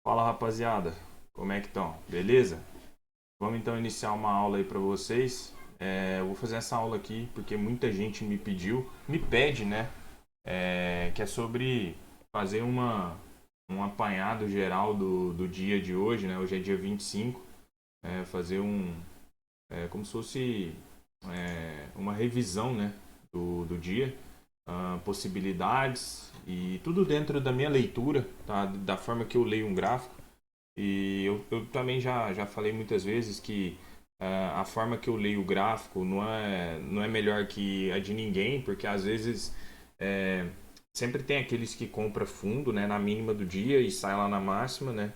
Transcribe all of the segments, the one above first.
Fala rapaziada, como é que estão? Beleza? Vamos então iniciar uma aula aí para vocês. Eu vou fazer essa aula aqui porque muita gente me pediu, me pede, né? Que é sobre fazer um apanhado geral do dia de hoje, né? Hoje é dia 25. Fazer como se fosse uma revisão, né? Do dia, possibilidades e tudo dentro da minha leitura, tá? Da forma que eu leio um gráfico. E eu também já falei muitas vezes que a forma que eu leio o gráfico não é melhor que a de ninguém, porque às vezes é, sempre tem aqueles que compram fundo, né, na mínima do dia e sai lá na máxima, né?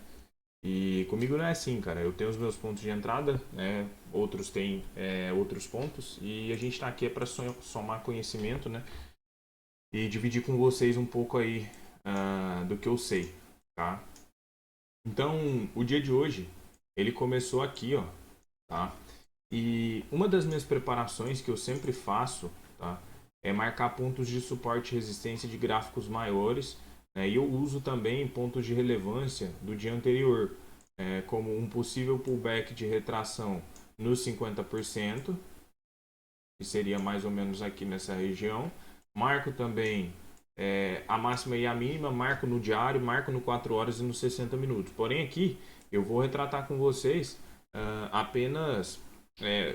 E comigo não é assim, cara. Eu tenho os meus pontos de entrada, né? Outros têm outros pontos e a gente está aqui para somar conhecimento, né? E dividir com vocês um pouco aí do que eu sei, tá? Então, o dia de hoje, ele começou aqui, ó, tá? E uma das minhas preparações que eu sempre faço, tá? É marcar pontos de suporte e resistência de gráficos maiores, né? E eu uso também pontos de relevância do dia anterior, como um possível pullback de retração nos 50%, que seria mais ou menos aqui nessa região. Marco também a máxima e a mínima, marco no diário, marco no 4 horas e no 60 minutos. Porém aqui eu vou retratar com vocês apenas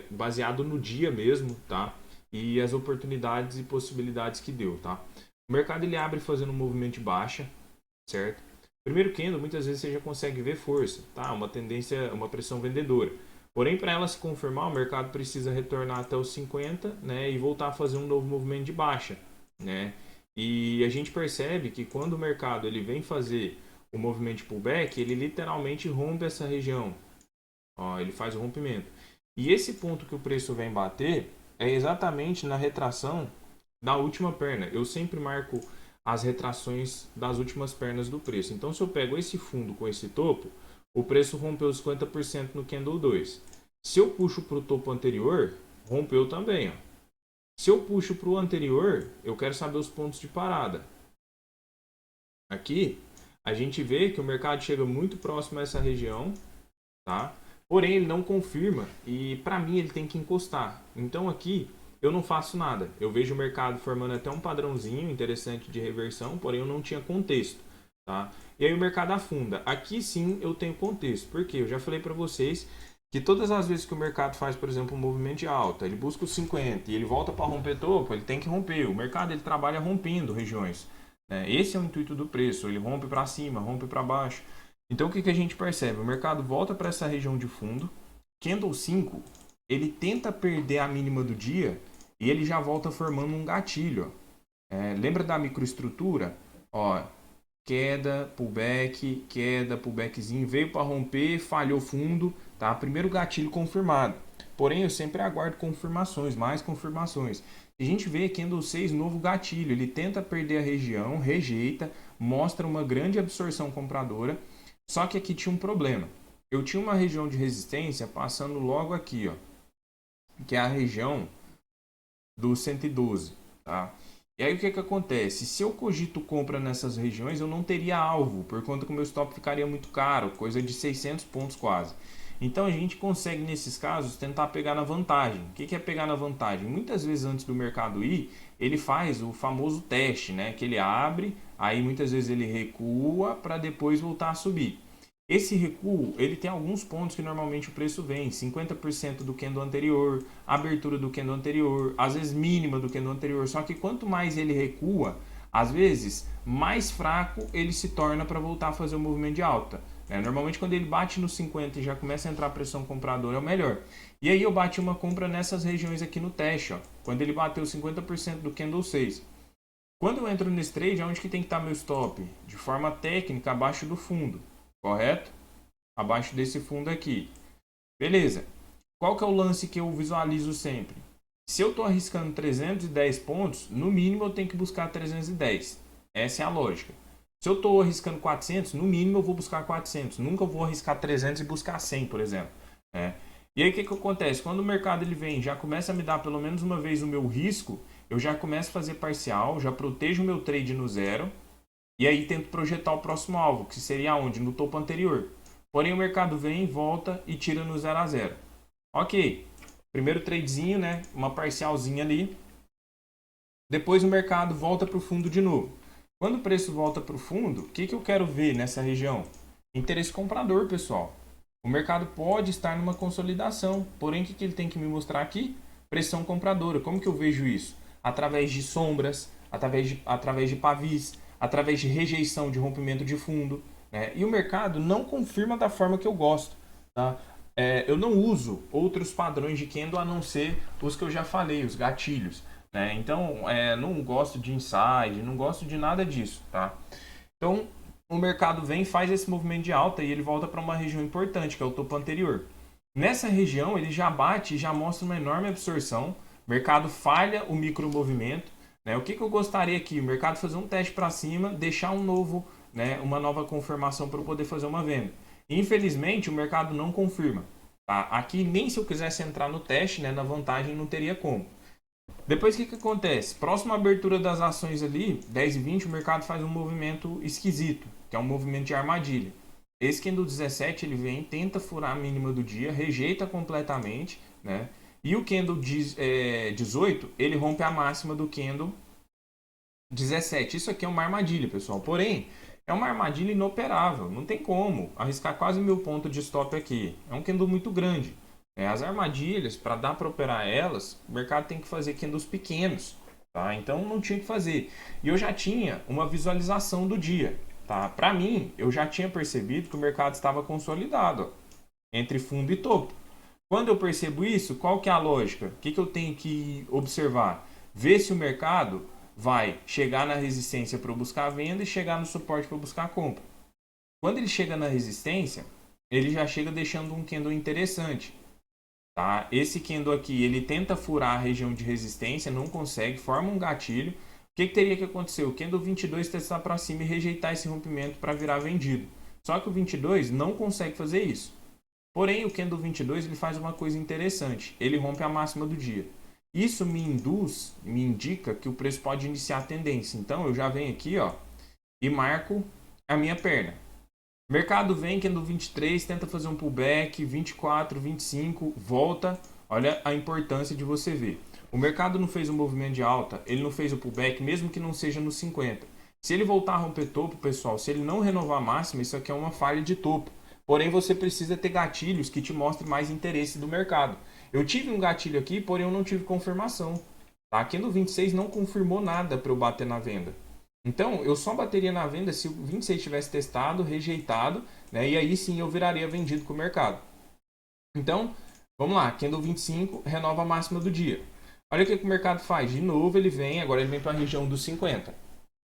baseado no dia mesmo, tá? E as oportunidades e possibilidades que deu, tá? O mercado ele abre fazendo um movimento de baixa, certo? Primeiro candle, muitas vezes você já consegue ver força, tá? Uma tendência, uma pressão vendedora. Porém, para ela se confirmar, o mercado precisa retornar até os 50, né, e voltar a fazer um novo movimento de baixa, né? E a gente percebe que quando o mercado ele vem fazer o movimento de pullback, ele literalmente rompe essa região. Ó, ele faz o rompimento. E esse ponto que o preço vem bater é exatamente na retração da última perna. Eu sempre marco as retrações das últimas pernas do preço. Então, se eu pego esse fundo com esse topo, o preço rompeu 50% no candle 2. Se eu puxo para o topo anterior, rompeu também. Ó. Se eu puxo para o anterior, eu quero saber os pontos de parada. Aqui, a gente vê que o mercado chega muito próximo a essa região, tá? Porém, ele não confirma e para mim ele tem que encostar. Então aqui eu não faço nada. Eu vejo o mercado formando até um padrãozinho interessante de reversão, porém eu não tinha contexto, tá? E aí o mercado afunda. Aqui sim eu tenho contexto, porque eu já falei para vocês que todas as vezes que o mercado faz, por exemplo, um movimento de alta, ele busca os 50 e ele volta para romper topo, ele tem que romper. O mercado ele trabalha rompendo regiões, né? Esse é o intuito do preço. Ele rompe para cima, rompe para baixo. Então o que a gente percebe? O mercado volta para essa região de fundo. Candle 5, ele tenta perder a mínima do dia e ele já volta formando um gatilho. Lembra da microestrutura? Ó, queda, pullbackzinho, veio para romper, falhou fundo, tá? Primeiro gatilho confirmado. Porém, eu sempre aguardo confirmações, mais confirmações. A gente vê Candle 6, novo gatilho, ele tenta perder a região, rejeita, mostra uma grande absorção compradora, só que aqui tinha um problema. Eu tinha uma região de resistência passando logo aqui, ó, que é a região do 112, tá? E aí o que acontece? Se eu cogito compra nessas regiões, eu não teria alvo, por conta que o meu stop ficaria muito caro, coisa de 600 pontos quase. Então a gente consegue nesses casos tentar pegar na vantagem. O que é pegar na vantagem? Muitas vezes antes do mercado ir, ele faz o famoso teste, né? Que ele abre, aí muitas vezes ele recua para depois voltar a subir. Esse recuo, ele tem alguns pontos que normalmente o preço vem, 50% do candle anterior, abertura do candle anterior, às vezes mínima do candle anterior, só que quanto mais ele recua, às vezes mais fraco ele se torna para voltar a fazer o movimento de alta. Normalmente quando ele bate no 50 e já começa a entrar a pressão compradora é o melhor. E aí eu bati uma compra nessas regiões aqui no teste, ó, quando ele bateu 50% do candle 6. Quando eu entro nesse trade, onde que tem que estar meu stop? De forma técnica, abaixo do fundo, correto? Abaixo desse fundo aqui. Beleza. Qual que é o lance que eu visualizo sempre? Se eu estou arriscando 310 pontos, no mínimo eu tenho que buscar 310. Essa é a lógica. Se eu estou arriscando 400, no mínimo eu vou buscar 400. Nunca vou arriscar 300 e buscar 100, por exemplo. E aí o que acontece? Quando o mercado ele vem, já começa a me dar pelo menos uma vez o meu risco, eu já começo a fazer parcial, já protejo o meu trade no zero, E aí tento projetar o próximo alvo, que seria onde? No topo anterior. Porém o mercado vem, volta e tira no 0 a 0. Ok, primeiro tradezinho, né? Uma parcialzinha ali. Depois o mercado volta para o fundo de novo. Quando o preço volta para o fundo, o que eu quero ver nessa região? Interesse comprador, pessoal. O mercado pode estar numa consolidação, porém o que ele tem que me mostrar aqui? Pressão compradora. Como que eu vejo isso? Através de sombras, através de pavis, através de rejeição de rompimento de fundo. Né? E o mercado não confirma da forma que eu gosto. Tá? Eu não uso outros padrões de candle a não ser os que eu já falei, os gatilhos. Né? Então, não gosto de inside, não gosto de nada disso. Tá? Então, o mercado vem, faz esse movimento de alta e ele volta para uma região importante, que é o topo anterior. Nessa região, ele já bate e já mostra uma enorme absorção. O mercado falha o micro movimento. Né? O que eu gostaria aqui? O mercado fazer um teste para cima, deixar uma nova confirmação para eu poder fazer uma venda. Infelizmente, o mercado não confirma. Tá? Aqui, nem se eu quisesse entrar no teste, né, na vantagem, não teria como. Depois, o que acontece? Próxima abertura das ações ali, 10 e 20, o mercado faz um movimento esquisito, que é um movimento de armadilha. Esse candle 17, ele vem, tenta furar a mínima do dia, rejeita completamente, né? E o candle 18, ele rompe a máxima do candle 17. Isso aqui é uma armadilha, pessoal. Porém, é uma armadilha inoperável. Não tem como arriscar quase 1000 pontos de stop aqui. É um candle muito grande. As armadilhas, para dar para operar elas, o mercado tem que fazer candles pequenos. Tá? Então, não tinha que fazer. E eu já tinha uma visualização do dia. Tá? Para mim, eu já tinha percebido que o mercado estava consolidado, ó, entre fundo e topo. Quando eu percebo isso, qual que é a lógica? O que eu tenho que observar? Ver se o mercado vai chegar na resistência para buscar a venda e chegar no suporte para buscar a compra. Quando ele chega na resistência, ele já chega deixando um candle interessante. Tá? Esse candle aqui, ele tenta furar a região de resistência, não consegue, forma um gatilho. O que teria que acontecer? O candle 22 testar para cima e rejeitar esse rompimento para virar vendido. Só que o 22 não consegue fazer isso. Porém, o candle 22 ele faz uma coisa interessante. Ele rompe a máxima do dia. Isso me indica que o preço pode iniciar a tendência. Então, eu já venho aqui, ó, e marco a minha perna. Mercado vem, candle 23, tenta fazer um pullback, 24, 25, volta. Olha a importância de você ver. O mercado não fez um movimento de alta, ele não fez o pullback, mesmo que não seja no 50. Se ele voltar a romper topo, pessoal, se ele não renovar a máxima, isso aqui é uma falha de topo. Porém, você precisa ter gatilhos que te mostrem mais interesse do mercado. Eu tive um gatilho aqui, porém eu não tive confirmação. Tá? Aqui no 26 não confirmou nada para eu bater na venda. Então, eu só bateria na venda se o 26 tivesse testado, rejeitado, né? E aí sim eu viraria vendido com o mercado. Então, vamos lá. Candle 25 renova a máxima do dia. Olha o que o mercado faz. De novo ele vem, agora ele vem para a região dos 50.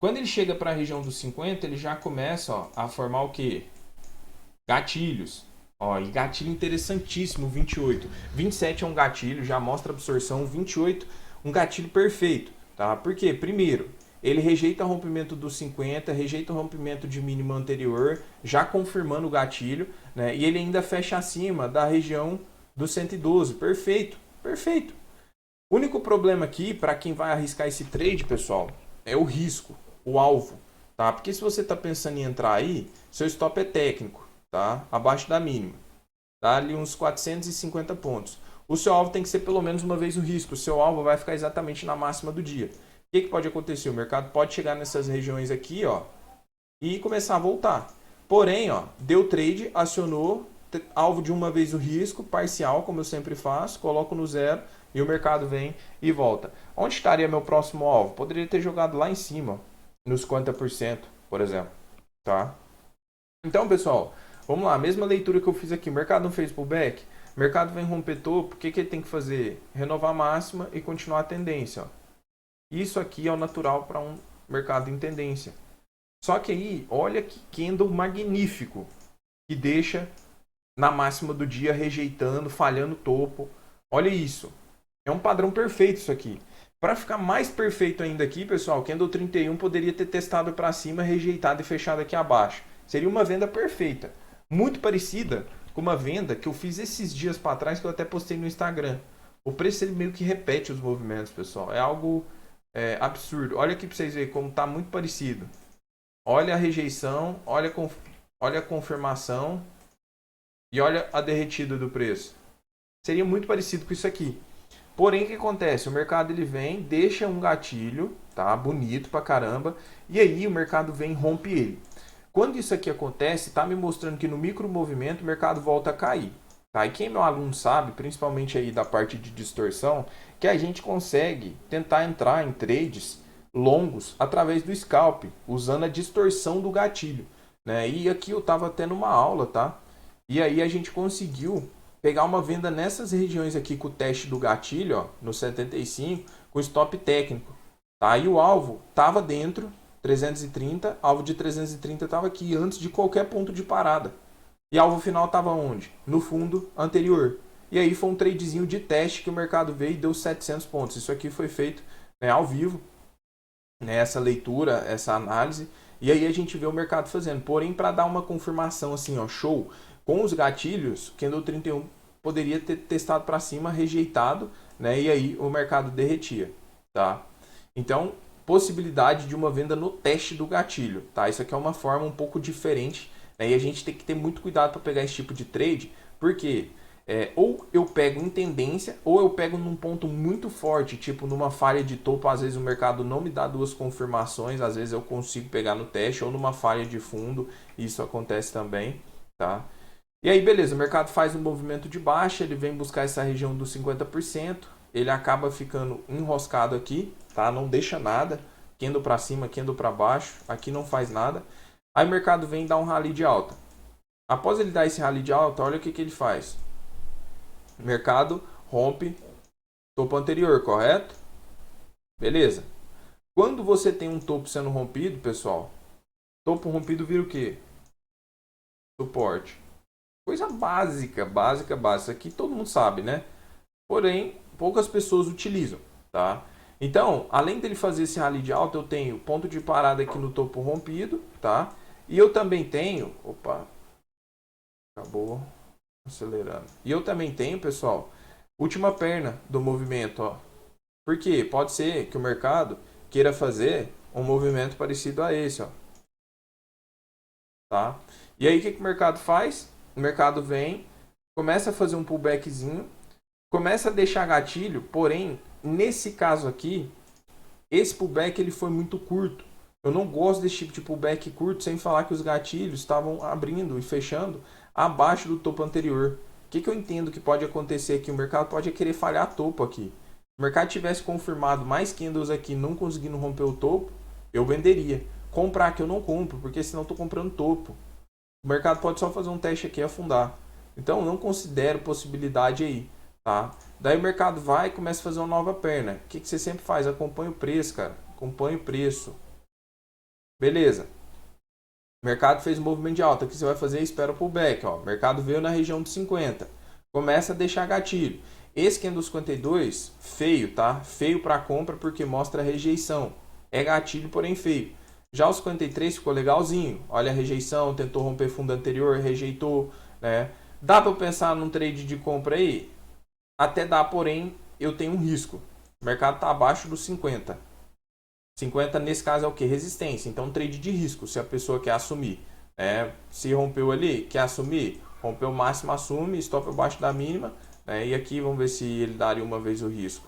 Quando ele chega para a região dos 50, ele já começa, ó, a formar o quê? Gatilhos. Ó, e gatilho interessantíssimo, 28. 27 é um gatilho, já mostra absorção. 28, um gatilho perfeito. Tá? Por quê? Primeiro, ele rejeita o rompimento dos 50, rejeita o rompimento de mínimo anterior, já confirmando o gatilho, né? E ele ainda fecha acima da região dos 112. Perfeito, perfeito. O único problema aqui, para quem vai arriscar esse trade, pessoal, é o risco, o alvo. Tá? Porque se você está pensando em entrar aí, seu stop é técnico. Tá? Abaixo da mínima. Dá ali uns 450 pontos. O seu alvo tem que ser pelo menos uma vez o risco. O seu alvo vai ficar exatamente na máxima do dia. O que pode acontecer? O mercado pode chegar nessas regiões aqui, ó, e começar a voltar. Porém, ó, deu trade, acionou, alvo de uma vez o risco, parcial, como eu sempre faço, coloco no zero e o mercado vem e volta. Onde estaria meu próximo alvo? Poderia ter jogado lá em cima, nos 50%, por exemplo. Tá? Então, pessoal, vamos lá, a mesma leitura que eu fiz aqui. O mercado não fez pullback, o mercado vem romper topo, o que ele tem que fazer? Renovar a máxima e continuar a tendência. Ó. Isso aqui é o natural para um mercado em tendência. Só que aí, olha que candle magnífico, que deixa na máxima do dia, rejeitando, falhando o topo. Olha isso. É um padrão perfeito isso aqui. Para ficar mais perfeito ainda aqui, pessoal, o candle 31 poderia ter testado para cima, rejeitado e fechado aqui abaixo. Seria uma venda perfeita. Muito parecida com uma venda que eu fiz esses dias para trás, que eu até postei no Instagram. O preço ele meio que repete os movimentos, pessoal. É algo absurdo. Olha aqui para vocês verem como está muito parecido. olha a rejeição, olha a confirmação e olha a derretida do preço. Seria muito parecido com isso aqui. Porém, o que acontece? O mercado ele vem, deixa um gatilho, tá? Bonito pra caramba, e aí o mercado vem e rompe ele. Quando isso aqui acontece, tá me mostrando que no micro movimento o mercado volta a cair. Tá? E quem é meu aluno sabe, principalmente aí da parte de distorção, que a gente consegue tentar entrar em trades longos através do scalp, usando a distorção do gatilho. Né? E aqui eu estava tendo uma aula, tá? E aí a gente conseguiu pegar uma venda nessas regiões aqui com o teste do gatilho, ó, no 75, com stop técnico. Tá? E o alvo estava dentro, 330, alvo de 330 estava aqui antes de qualquer ponto de parada. E alvo final estava onde? No fundo anterior. E aí foi um tradezinho de teste que o mercado veio e deu 700 pontos. Isso aqui foi feito, né, ao vivo, né, essa leitura, essa análise. E aí a gente vê o mercado fazendo. Porém, para dar uma confirmação assim, ó, show, com os gatilhos, Candle 31 poderia ter testado para cima, rejeitado, né, e aí o mercado derretia. Tá? Então, possibilidade de uma venda no teste do gatilho. Tá? Isso aqui é uma forma um pouco diferente, né, e a gente tem que ter muito cuidado para pegar esse tipo de trade, porque ou eu pego em tendência, ou eu pego num ponto muito forte, tipo numa falha de topo. Às vezes o mercado não me dá duas confirmações, às vezes eu consigo pegar no teste, ou numa falha de fundo, isso acontece também, tá? E aí beleza, o mercado faz um movimento de baixa, ele vem buscar essa região dos 50%, ele acaba ficando enroscado aqui, tá? Não deixa nada, candle para cima, candle para baixo, aqui não faz nada. Aí o mercado vem dar um rally de alta. Após ele dar esse rally de alta, olha o que ele faz. O mercado rompe topo anterior, correto? Beleza. Quando você tem um topo sendo rompido, pessoal, topo rompido vira o quê? Suporte. Coisa básica, básica. Isso aqui todo mundo sabe, né? Porém, poucas pessoas utilizam, tá? Então, além dele fazer esse rally de alta, eu tenho ponto de parada aqui no topo rompido, tá? E eu também tenho... Opa! Acabou acelerando. E eu também tenho, pessoal, última perna do movimento, ó. Por quê? Pode ser que o mercado queira fazer um movimento parecido a esse, ó. Tá? E aí o que o mercado faz? O mercado vem, começa a fazer um pullbackzinho, começa a deixar gatilho, porém, nesse caso aqui, esse pullback ele foi muito curto. Eu não gosto desse tipo de pullback curto, sem falar que os gatilhos estavam abrindo e fechando abaixo do topo anterior. O que eu entendo que pode acontecer aqui? O mercado pode querer falhar topo aqui. Se o mercado tivesse confirmado mais candles aqui, não conseguindo romper o topo, eu venderia. Comprar aqui eu não compro, porque senão eu estou comprando topo. O mercado pode só fazer um teste aqui e afundar. Então, não considero possibilidade aí, tá? Daí o mercado vai e começa a fazer uma nova perna. O que você sempre faz? Acompanha o preço, cara. Acompanha o preço. Beleza. O mercado fez um movimento de alta. O que você vai fazer? Espera o pullback. Ó. O mercado veio na região de 50. Começa a deixar gatilho. Esse candle 52, feio, tá? Feio para compra porque mostra rejeição. É gatilho, porém feio. Já o 53 ficou legalzinho. Olha a rejeição, tentou romper fundo anterior, rejeitou, né? Dá para eu pensar num trade de compra aí? Até dá, porém eu tenho um risco. O mercado está abaixo dos 50. 50 nesse caso é o que? Resistência. Então trade de risco, se a pessoa quer assumir. Se rompeu ali, quer assumir, rompeu o máximo, assume, stop abaixo da mínima. E aqui vamos ver se ele daria uma vez o risco.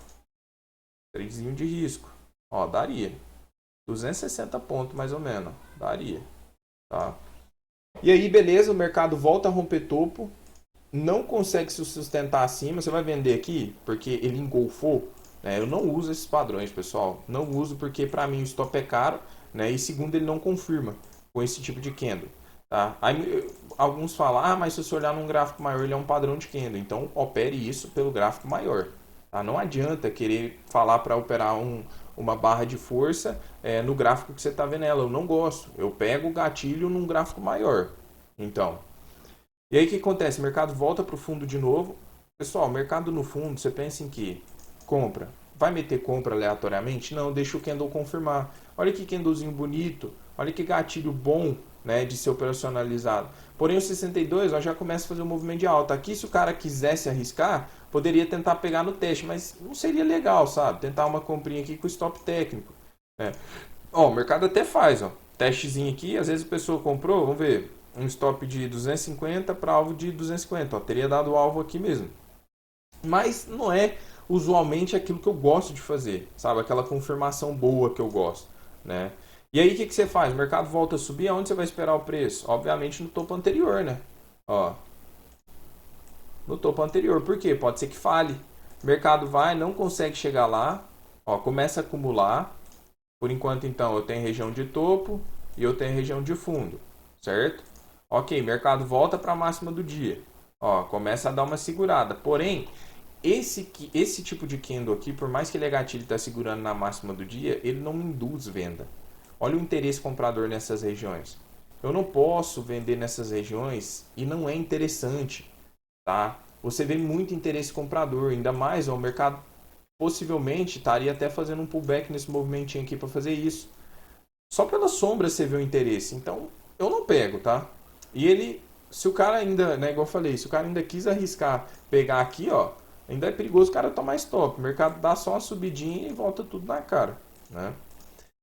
Tradezinho de risco. Ó, daria. 260 pontos mais ou menos. Daria. Tá? E aí, beleza, o mercado volta a romper topo. Não consegue se sustentar acima. Você vai vender aqui porque ele engolfou. Eu não uso esses padrões, pessoal. Não uso porque para mim o stop é caro, né? E segundo, ele não confirma com esse tipo de candle. Tá? Aí, alguns falam, mas se você olhar num gráfico maior, ele é um padrão de candle. Então, opere isso pelo gráfico maior. Tá? Não adianta querer falar para operar uma barra de força no gráfico que você está vendo ela. Eu não gosto. Eu pego o gatilho num gráfico maior. Então, e aí o que acontece? O mercado volta para o fundo de novo. Pessoal, mercado no fundo, você pensa em que? Compra. Vai meter compra aleatoriamente? Não, deixa o candle confirmar. Olha que candlezinho bonito. Olha que gatilho bom, né, de ser operacionalizado. Porém, o 62 já começa a fazer um movimento de alta. Aqui, se o cara quisesse arriscar, poderia tentar pegar no teste, mas não seria legal, sabe? Tentar uma comprinha aqui com stop técnico. Ó, o mercado até faz, ó. testezinho aqui, às vezes a pessoa comprou, vamos ver, um stop de 250 para alvo de 250, ó, teria dado o alvo aqui mesmo. Mas não é usualmente aquilo que eu gosto de fazer, sabe? Aquela confirmação boa que eu gosto, né? E aí o que você faz? O mercado volta a subir, aonde você vai esperar o preço? Obviamente no topo anterior, né? Ó, no topo anterior. Por quê? Pode ser que fale. O mercado vai, não consegue chegar lá, ó, começa a acumular. Por enquanto, então, eu tenho região de topo e eu tenho região de fundo, certo? Ok, mercado volta para a máxima do dia. Ó, começa a dar uma segurada. Porém, esse tipo de candle aqui, por mais que ele é gatilho e está segurando na máxima do dia, ele não me induz venda. Olha o interesse comprador nessas regiões. Eu não posso vender nessas regiões e não é interessante, tá? Você vê muito interesse comprador, ainda mais ó, o mercado possivelmente estaria até fazendo um pullback nesse movimentinho aqui para fazer isso. Só pela sombra você vê o interesse. Então, eu não pego, tá? E ele, se o cara ainda, né, igual eu falei, se o cara ainda quis arriscar pegar aqui, ó, ainda é perigoso o cara tomar stop. O mercado dá só uma subidinha e volta tudo na cara, né?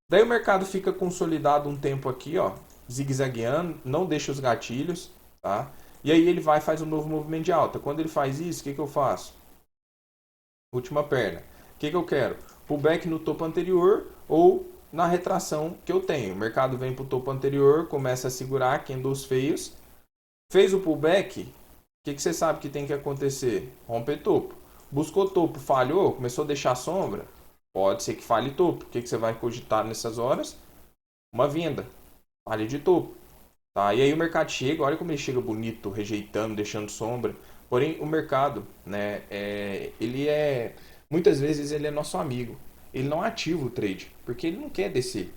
Daí o mercado fica consolidado um tempo aqui, ó, zigue-zagueando, não deixa os gatilhos, tá? E aí ele vai e faz um novo movimento de alta. Quando ele faz isso, o que eu faço? Última perna. O que eu quero? Pullback no topo anterior ou na retração que eu tenho. O mercado vem para o topo anterior, começa a segurar candles feios. Fez o pullback, o que você sabe que tem que acontecer? Romper topo. Buscou topo, falhou, começou a deixar sombra? Pode ser que falhe topo. O que você vai cogitar nessas horas? Uma venda. Falha de topo. Tá? E aí o mercado chega, olha como ele chega bonito, rejeitando, deixando sombra. Porém, o mercado, né, ele é, muitas vezes ele é nosso amigo. Ele não ativa o trade, porque ele não quer descer.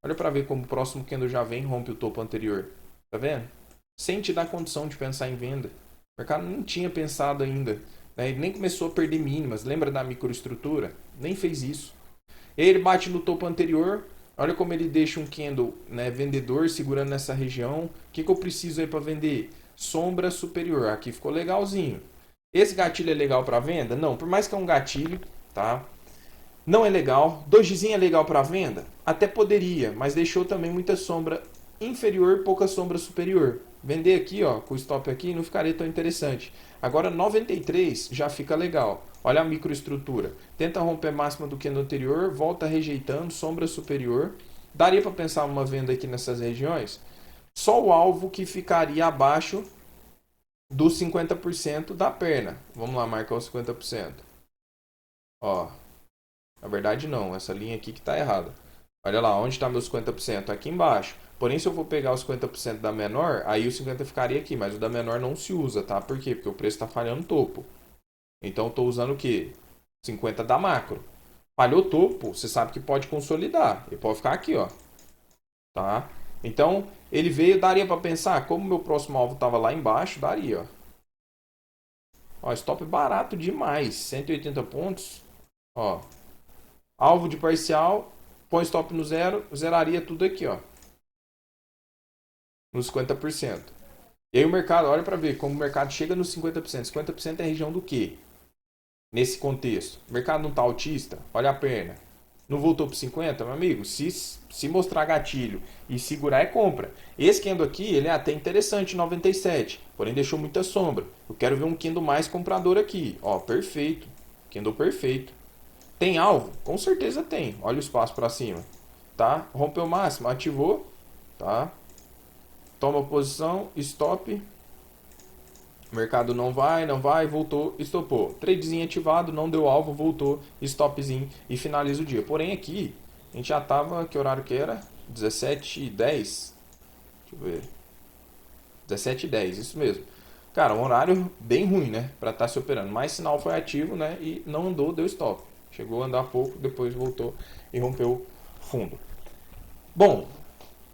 Olha para ver como o próximo candle já vem e rompe o topo anterior. Tá vendo? Sem te dar condição de pensar em venda. O mercado não tinha pensado ainda. Né? Ele nem começou a perder mínimas. Lembra da microestrutura? Nem fez isso. Ele bate no topo anterior. Olha como ele deixa um candle, né, vendedor segurando nessa região. O que eu preciso aí para vender? Sombra superior. Aqui ficou legalzinho. Esse gatilho é legal para venda? Não, por mais que é um gatilho, tá? Não é legal. Dojizinho é legal para venda? Até poderia, mas deixou também muita sombra inferior, pouca sombra superior. Vender aqui, ó, com o stop aqui, não ficaria tão interessante. Agora 93 já fica legal. Olha a microestrutura. Tenta romper máxima do que no anterior, volta rejeitando, sombra superior. Daria para pensar uma venda aqui nessas regiões? Só o alvo que ficaria abaixo dos 50% da perna. Vamos lá, marcar os 50%. Ó, na verdade não, essa linha aqui que está errada. Olha lá, onde está meus 50%? Aqui embaixo. Porém, se eu for pegar os 50% da menor, aí o 50% ficaria aqui, mas o da menor não se usa, tá? Por quê? Porque o preço está falhando topo. Então, eu estou usando o quê? 50 da macro. Falhou topo, você sabe que pode consolidar. Ele pode ficar aqui, ó. Tá? Então, ele veio, daria para pensar, como meu próximo alvo estava lá embaixo, daria, ó. Ó, stop barato demais, 180 pontos. Ó. Alvo de parcial, põe stop no zero, zeraria tudo aqui, ó. Nos 50%. E aí o mercado, olha para ver como o mercado chega nos 50%. 50% é região do quê? Nesse contexto. O mercado não está autista? Olha a perna. Não voltou para 50, meu amigo? Se mostrar gatilho e segurar é compra. Esse candle aqui, ele é até interessante, 97. Porém, deixou muita sombra. Eu quero ver um candle mais comprador aqui. Ó, perfeito. Candle perfeito. Tem alvo? Com certeza tem. Olha o espaço para cima. Tá? Rompeu o máximo, ativou. Tá? Toma posição, stop. O mercado não vai, voltou, estopou. Tradezinho ativado, não deu alvo, voltou, stopzinho e finaliza o dia. Porém aqui, a gente já tava, que horário que era? 17h10. Deixa eu ver. 17h10, isso mesmo. Cara, um horário bem ruim, né? Pra estar se operando. Mas sinal foi ativo, né? E não andou, deu stop. Chegou a andar pouco, depois voltou e rompeu fundo. Bom,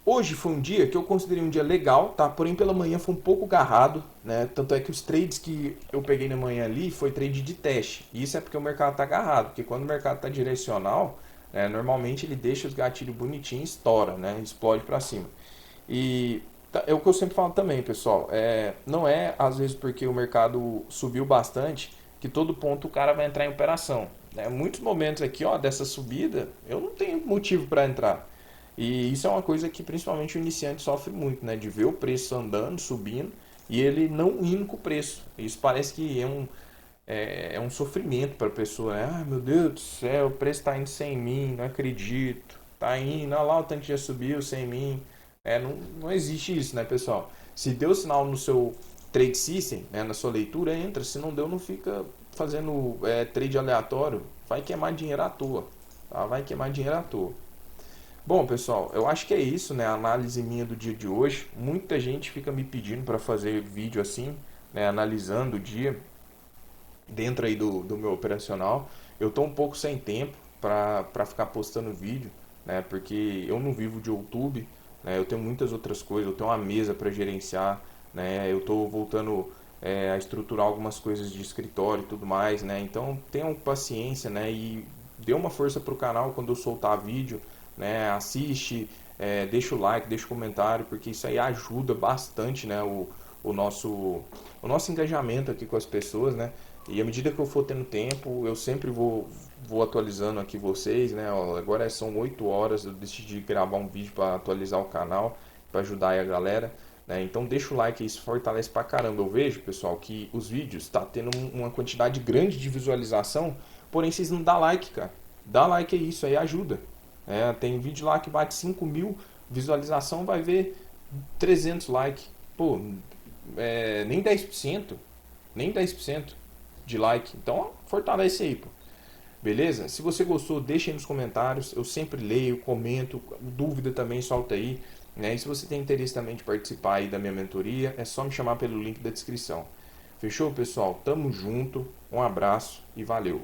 hoje foi um dia que eu considerei um dia legal, tá? Porém pela manhã foi um pouco agarrado, né? Tanto é que os trades que eu peguei na manhã ali foi trade de teste. E isso é porque o mercado tá agarrado, porque quando o mercado tá direcional, né, normalmente ele deixa os gatilhos bonitinhos, estoura, né? Explode para cima. E é o que eu sempre falo também, pessoal. Não é às vezes porque o mercado subiu bastante que todo ponto o cara vai entrar em operação. Muitos momentos aqui, ó, dessa subida, eu não tenho motivo para entrar. E isso é uma coisa que principalmente o iniciante sofre muito, né? De ver o preço andando, subindo e ele não indo com o preço. Isso parece que é um sofrimento para a pessoa, né? Ah, meu Deus do céu, o preço está indo sem mim, não acredito. Tá indo, olha lá, o tanque já subiu sem mim. Não existe isso, né, pessoal? Se deu sinal no seu trade system, né, na sua leitura, entra. Se não deu, não fica fazendo trade aleatório. Vai queimar dinheiro à toa. Tá? Vai queimar dinheiro à toa. Bom, pessoal, eu acho que é isso, né? A análise minha do dia de hoje. Muita gente fica me pedindo para fazer vídeo assim, né? Analisando o dia dentro aí do meu operacional. Eu tô um pouco sem tempo para ficar postando vídeo, né? Porque eu não vivo de YouTube, né? Eu tenho muitas outras coisas, eu tenho uma mesa para gerenciar, né? Eu tô voltando a estruturar algumas coisas de escritório e tudo mais, né? Então tenham paciência, né? E dê uma força pro canal quando eu soltar vídeo, né? Assiste, deixa o like, deixa o comentário, porque isso aí ajuda bastante, né? O nosso engajamento aqui com as pessoas, né? E à medida que eu for tendo tempo, eu sempre vou atualizando aqui vocês, né? Ó, agora são 8 horas, eu decidi gravar um vídeo para atualizar o canal, para ajudar aí a galera, né? Então deixa o like, isso fortalece pra caramba. Eu vejo, pessoal, que os vídeos tá tendo uma quantidade grande de visualização, porém vocês não dá like, cara. Dá like aí, isso aí ajuda. Tem vídeo lá que bate 5.000 visualização, vai ver 300 likes. Pô, nem 10%, nem 10% de like. Então, fortalece aí, pô. Beleza? Se você gostou, deixa aí nos comentários. Eu sempre leio, comento. Dúvida também, solta aí. Né? E se você tem interesse também de participar aí da minha mentoria, é só me chamar pelo link da descrição. Fechou, pessoal? Tamo junto. Um abraço e valeu.